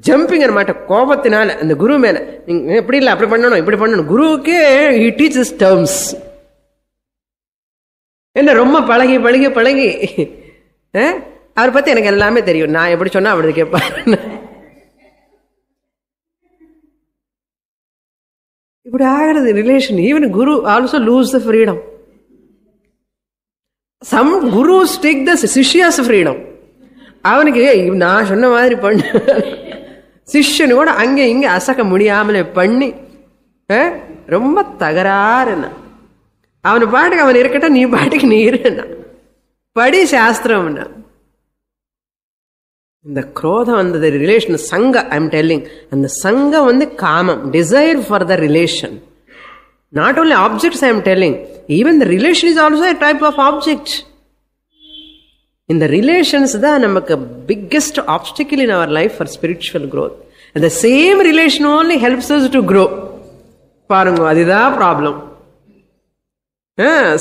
jumping and matter கோபத்தினால அந்த குரு மேல நீங்க எப்படி இல்ல அப்படி பண்ணணும் இப்படி பண்ணணும். குருவுக்கே he teaches terms. என்ன ரொம்ப பழகி பழகி பழகி அவரை பத்தி எனக்கு எல்லாமே தெரியும், நான் எப்படி சொன்னா அப்படி கேட்பாரு. இப்படி ஆகிறது relation. Even guru also lose the freedom. Some gurus take the shishyas freedom. அவனுக்கு நான் சொன்ன மாதிரி பண்ண சிஷ்யனு கூட அங்கே இங்கே அசக்க முடியாமலே பண்ணி ரொம்ப தகராறுன்னா அவனு பாட்டுக்கு அவன் இருக்கட்டும், நீ பாட்டுக்கு நீ இருன்னா படி சாஸ்திரம்னா. இந்த குரோதம் வந்தது ரிலேஷன் சங்க. ஐ எம் டெல்லிங், அந்த சங்கம் வந்து காமம், desire for the relation. Not only objects I am telling, even the relation is also a type of object. இந்த ரிலேஷன்ஸ் தான் நமக்கு biggest obstacle in our life for spiritual growth. and the same relation only helps us to grow. பாருங்க, அதுதான் problem.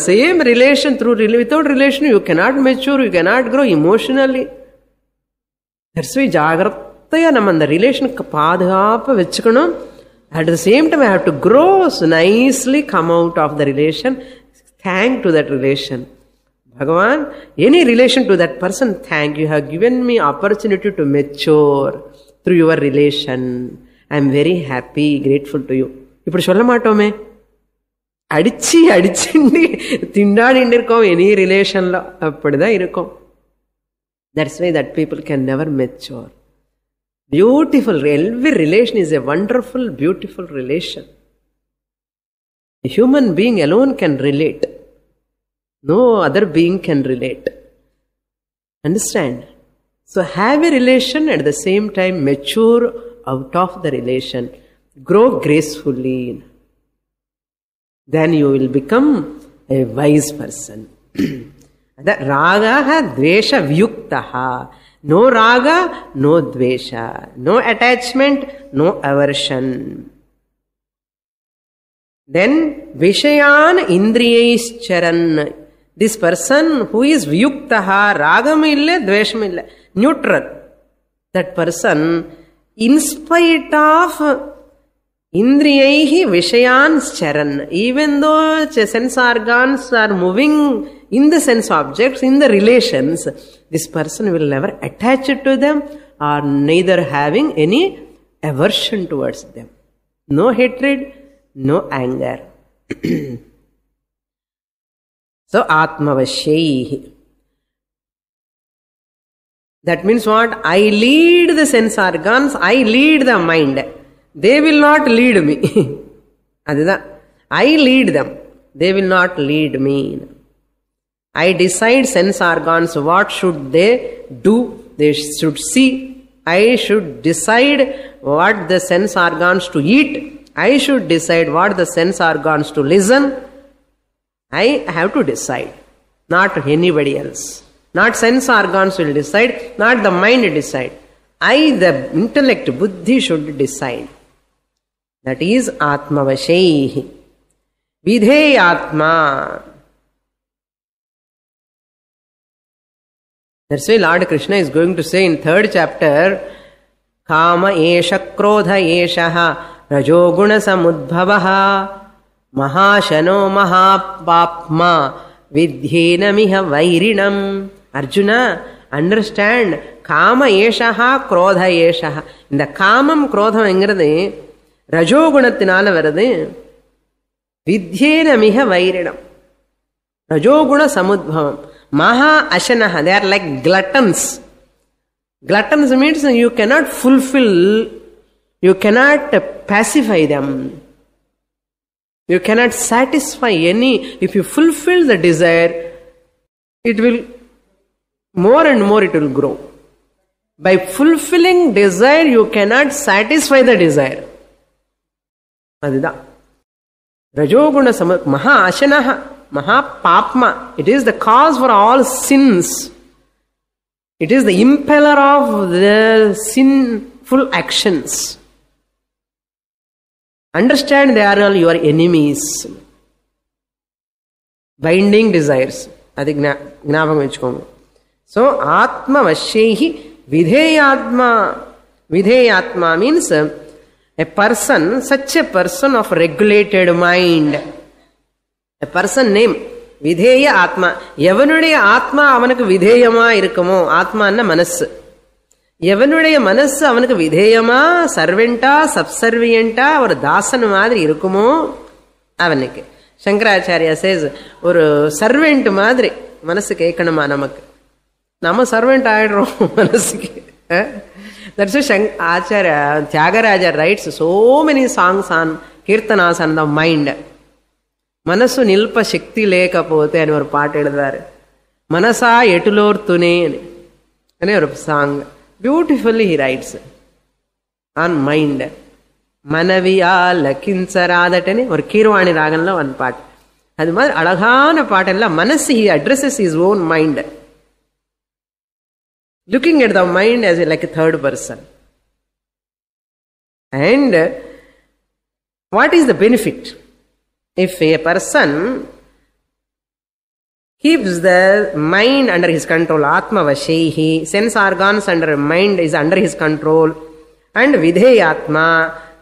Same relation, through without relation you cannot mature, you cannot grow emotionally. That's why ஜாகிரதையா நம்ம அந்த ரிலேஷனுக்கு பாதுகாப்பா வச்சுக்கணும். At the same time I have to grow, so nicely come out of the relation, thank to that relation. Bhagavan, any relation to that person, thank you have given me opportunity to mature through your relation. I am very happy, grateful to you. இப்படி சொல்ல மாட்டோமே, அடிச்சு அடிச்சுண்டு திண்டாடிட்டு இருக்கோம் any ரிலேஷன்ல. அப்படிதான் இருக்கும். That's why that people can never mature. Beautiful, every relation is a wonderful, beautiful relation. A human being alone can relate. No other being can relate. Understand? So have a relation, at the same time mature out of the relation. Grow gracefully. Then you will become a wise person. Ragaha dvesha vyuktaha. No raga, no dvesha. No attachment, no aversion. Then vishayan indriyaicharan. This person who is vyuktaha, ragam illa, dvesham illa, neutral. That person, in spite of indriyaihi vishayan charan, even though sense organs are moving in the sense objects, in the relations, this person will never attach it to them or neither having any aversion towards them. No hatred, no anger. So atmavashaihi. That means what? I lead the sense organs, I lead the mind. They will not lead me. I lead them. They will not lead me. I decide sense organs what should they do. They should see. I should decide what the sense organs to eat. I should decide what the sense organs to listen. I have to decide, not anybody else. Not sense organs will decide, not the mind decide. I, the intellect, buddhi should decide. That is atmavashaihi. Vidheyatma. That's why Lord Krishna is going to say in 3rd chapter, Kama esha krodha eshaha rajoguna samudbhavaha mahashano mahapapma vidhenamiha vairinam. Arjuna, understand, Kama eshaha krodha eshaha. இந்த காமம் குரோதம் என்கிறது ரஜோகுணத்தினால வருது. வித்யேனமிக வைரிடம். ரஜோகுண சமுத்பவம். Maha ashanaha, they are like gluttons. Gluttons means you cannot fulfill, you cannot pacify them. You cannot satisfy any. If you fulfill the desire, it will, more and more it will grow. By fulfilling desire, you cannot satisfy the desire. Adida. Rajoguna samad, maha ashanaha. Mahapapma, it is the cause for all sins. It is the impeller of the sinful actions. Understand, they are all your enemies. Binding desires. Adi gnapakam vechukonga. So atma vashyehi vidheyatma. Vidheyatma means a person, such a person of regulated mind. A person name, விதேய ஆத்மா. எவனுடைய ஆத்மா அவனுக்கு விதேயமா இருக்குமோ, ஆத்மான்னா மனசு, எவனுடைய மனசு அவனுக்கு விதேயமா, சர்வெண்டா, சப்சர்வியண்டா, ஒரு தாசன் மாதிரி இருக்குமோ அவனுக்கு. சங்கராச்சாரியா சேஸ், ஒரு சர்வெண்ட் மாதிரி மனசு கேட்கணுமா நமக்கு, நம்ம சர்வெண்ட் ஆயிடுறோம் மனசுக்கு. That's Acharya Thyagaraja writes so many songs on kirtanas on the mind. మనసు నిల్ప శక్తి లేకపోతే అని ఒక పాట ఎడదారు. మనసా ఎటులోర్తునే అని ఒక song beautifully he writes on mind. మనవియా లకించరాదటని ஒரு கீர்வாணி ராகంలో ஒன் பாட்டு. அது மாதிரி அழகான பாட்டெல்லாம் மனசு he addresses his own mind, looking at the mind as like a third person. And what is the benefit? If a person keeps the mind under his control, atma vashehi, sense organs under mind is under his control, and vidheyatma,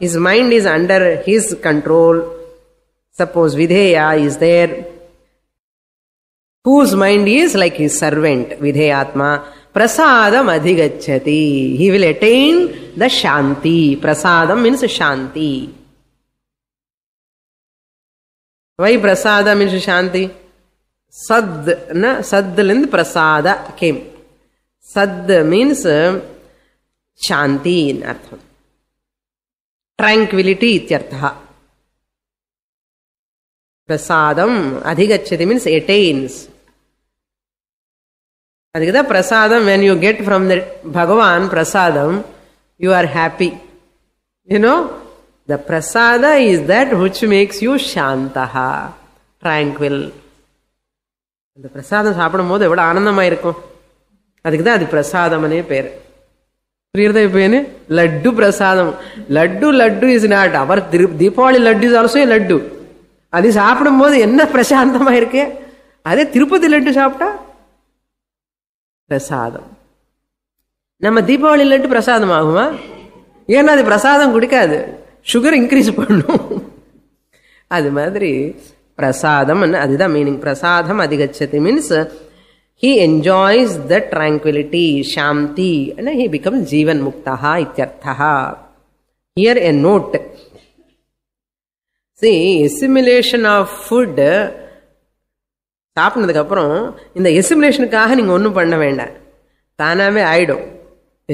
his mind is under his control. Suppose vidheya is there, whose mind is like his servant, vidheyatma, prasadam adhigacchati, he will attain the shanti. Prasadam means shanti. Why prasada means shanti? Sad, na sadlind prasada came. Sad means shanti in artham, tranquility ityartha. Prasadam adhigacchati means attains. Adhigada prasadam, when you get from the Bhagavan prasadam, you are happy. You know, the prasada is that which makes you shantaha, tranquil. அந்த பிரசாதம் சாப்பிடும் போது எவ்வளவு ஆனந்தமா இருக்கும். அதுக்குதான் அது பிரசாதம்னே பேரு. புரியுறதா? இப்ப laddu prasadam. Laddu laddu is not our Deepavali laddu is also laddu. அது சாப்பிடும் போது என்ன பிரசாந்தமா இருக்கு. அதே திருப்பதி லட்டு சாப்பிட்டா பிரசாதம். நம்ம தீபாவளி லட்டு பிரசாதம் ஆகுமா? ஏன்னா அது பிரசாதம் குடிக்காது, சுகர் இன்க்ரீஸ் பண்ணும். அது மாதிரி பிரசாதம், அதுதான் மீனிங். பிரசாதம் அதிகச்சதி means he enjoys the tranquility, shanti, and he becomes jivan muktaha ityarthaha. Here a note. See, assimilation of food, சாப்பிட்டதுக்கு அப்புறம் இந்த எசிமுலேஷனுக்காக நீங்க ஒன்றும் பண்ண வேண்டாம், தானாவே ஆயிடும்.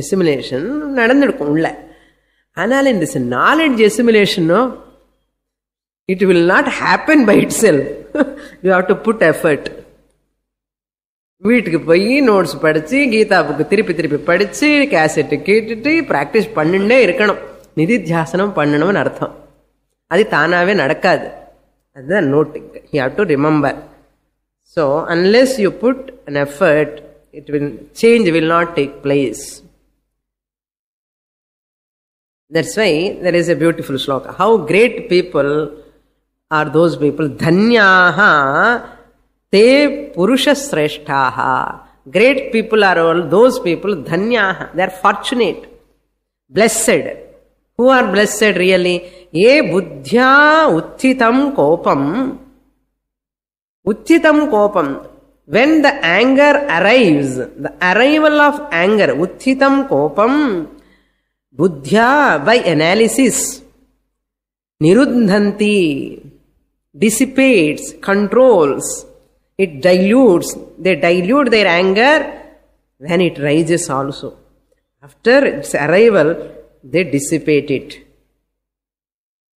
எசிமுலேஷன் நடந்துருக்கும் உள்ள. ஆனால் இந்த knowledge எசிமுலேஷனோ it will not happen by itself. You have to put effort. வீட்டுக்கு போய் நோட்ஸ் படிச்சு, கீதா புக்கு திருப்பி திருப்பி படிச்சு, கேசட்டு கேட்டுட்டு பிராக்டிஸ் பண்ணிட்டே இருக்கணும். நிதித்தியாசனம் பண்ணணும்னு அர்த்தம். அது தானாவே நடக்காது. அதுதான் noting. You have to remember. So unless you put an effort, change will not take place. That's why there is a beautiful shloka. How great people are those people. Dhanyaha te purusha sreshtaha. Great people are all those people. Dhanyaha, they are fortunate, blessed. Who are blessed really? Ye buddhya uthitam kopam. Uthitam kopam. When the anger arrives, the arrival of anger, uthitam kopam, buddhya, by analysis, niruddhanti, dissipates, controls, it dilutes. They dilute their anger when it rises also. After its arrival, they dissipate it.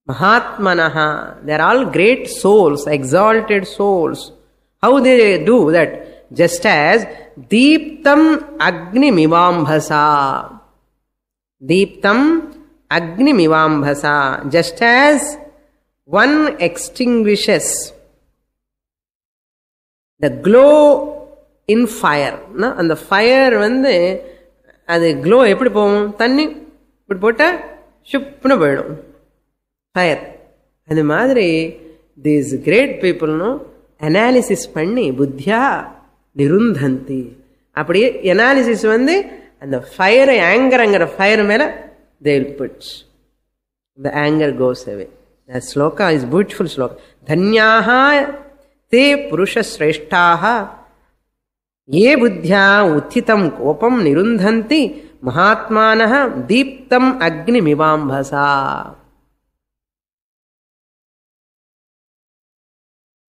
Mahatmanaha, they are all great souls, exalted souls. How they do that? Just as Deeptam Agni Mivambhasa. Deeptam Agni Mivambhasa. Just as one extinguishes the glow in fire. அந்த fire அது glow எப்படி போகும்? தண்ணி இப்படி போட்டா ஷுப்னு போயிடும் fire. அது மாதிரி தீஸ் கிரேட் பீப்புள்னும் அனாலிசிஸ் பண்ணி புத்தியா நிருந்தந்தி. அப்படியே அனாலிசிஸ் அந்த ஃபயரை, ஆங்கர்ங்கிற ஃபயர் மேல they will put. The anger goes away. That sloka is beautiful sloka. Dhanyaha ते पुरुष श्रेष्ठाः ये बुद्ध्या उत्थितं कोपं निरुन्धन्ति महात्मानः दीप्तम् अग्निमिवाम्भसा.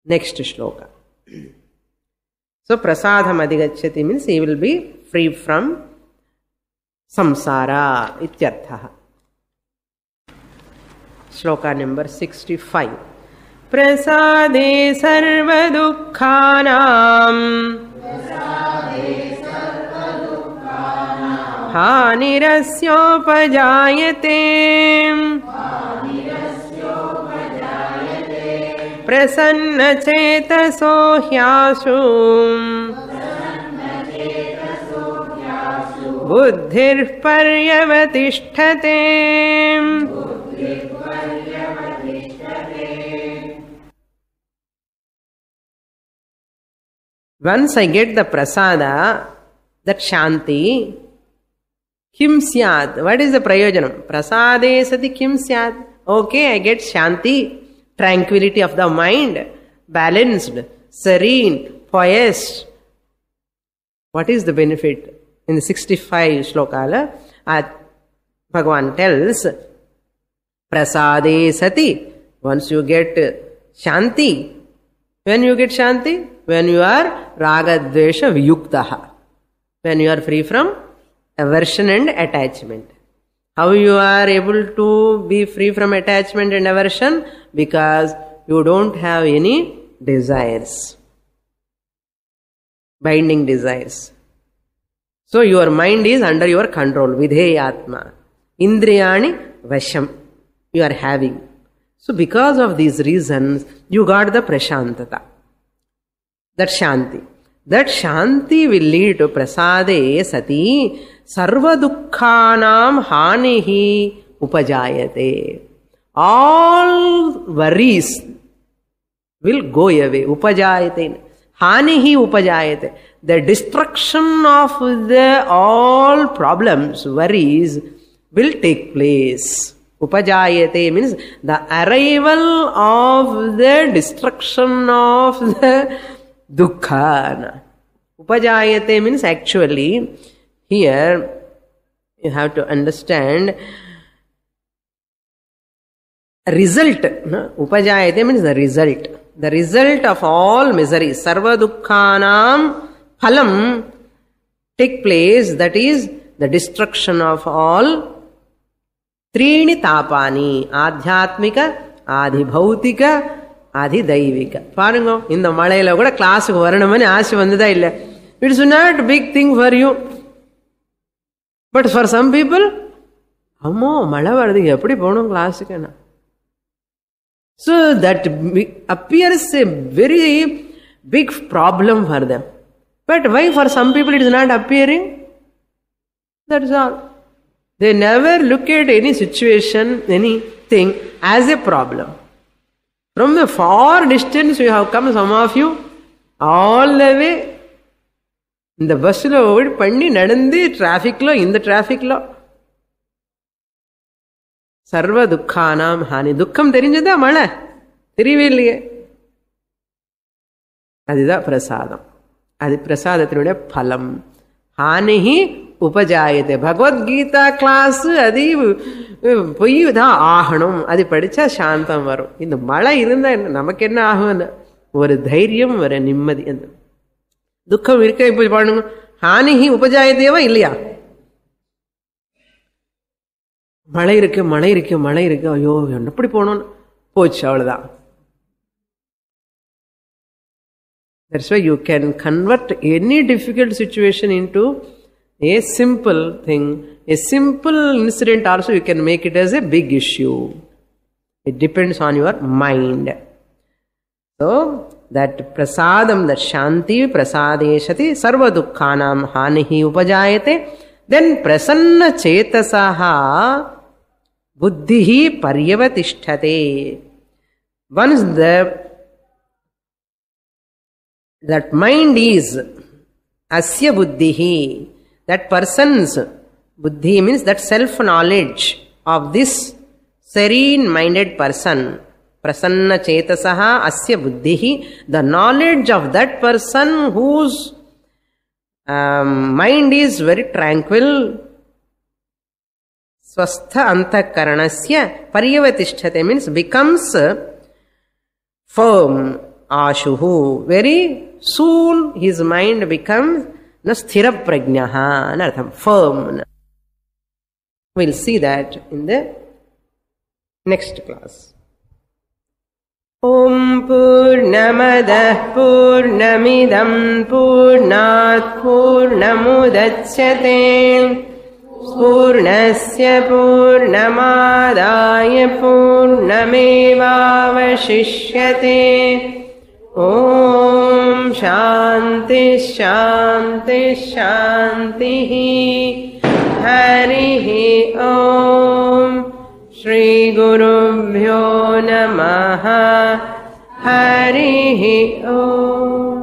Next shloka. So prasadam adhigacchati means he will be free from samsara ityartha. Shloka number 65. Prasade sarva dukkhanam hanirasyopajayate prasanna chetaso hyasu buddhir paryavatishthate. Once I get the prasada, that shanti, kim syad. What is the prayojanam? Prasade sati kim syad. Okay, I get shanti, tranquility of the mind, balanced, serene, poised. What is the benefit? In the 65 slokala, Bhagavan tells, prasade sati. Once you get shanti, when you get shanti? When you are raga dvesha viyuktaha. When you are free from aversion and attachment. How you are able to be free from attachment and aversion? Because you don't have any desires. Binding desires. So your mind is under your control. Vidheyatma. Indriyani vasham. You are having. So because of these reasons, you got the prashantata. That shanti. That shanti will lead to prasade sati sarva dukkhanam hanihi upajayate. All worries will go away. Upajayate. Hanihi upajayate. The destruction of the all problems, worries will take place. Upajayate means the arrival of the destruction of the dukkha. Upajayate means actually, here you have to understand result. Upajayate means the result. The result of all miseries. Sarva dukkhanam phalam take place, that is the destruction of all त्रीणि तापानि आध्यात्मिक आधिभौतिक आधिदैविक. பாருங்க, இந்த மழையில கூட கிளாஸுக்கு வரணும்னு ஆசை வந்ததா இல்ல? It's not big thing for you, but for some people, அம்மோ மழை வருது எப்படி போகணும் கிளாஸுக்கு. So that appears a very big problem for them, but why for some people it is not appearing? That's all. They never look at any situation, anything as a problem. From a far distance you have come, some of you, all the way in the bus lo panni nadandi traffic lo, in the traffic lo. Sarva dukkhanam hani. Dukkam therinjada mala theriyave illiye. Adida prasadam. Adi prasadathinoda phalam. Hanihi upajayate. Bhagavad Gita class adi போய் தான் ஆகணும், அது படிச்சா சாந்தம் வரும். இந்த மழை இருந்தா நமக்கு என்ன ஆகும்? ஒரு தைரியம், ஒரு நிம்மதி. அந்த துக்கம் இருக்க இப்ப பாருங்க, ஹானிஹி உபஜாயத்தேவா இல்லையா? மழை இருக்கு, மழை இருக்கு, மழை இருக்கு, ஐயோ எப்படி போனோம், போச்சு, அவ்வளவுதான். That's why you can convert any difficult situation into a simple thing. A simple incident also you can make it as a big issue. It depends on your mind. So that prasadam, that shanti, prasadeshati sarva dukkhanam hanihi upajayate. Then prasanna chetasaha buddhihi paryavatishthate. Once that mind is asya buddhihi, that person's buddhi means that self-knowledge of this serene-minded person, prasanna chetasaha asya buddhihi, the knowledge of that person whose mind is very tranquil, swastha antakaranasya paryavatishthate means becomes firm, ashuhu, very soon his mind becomes sthira prajnaha, anartham, firm. We'll see that in the next class. Om Purnamadah Purnamidam Purnat Purnamudachyate Purnasya Purnamadaya Purnamevavashishyate. Om Shanti Shanti Shanti. Harihi Om. Shri Gurubhyo Namaha. Harihi Om.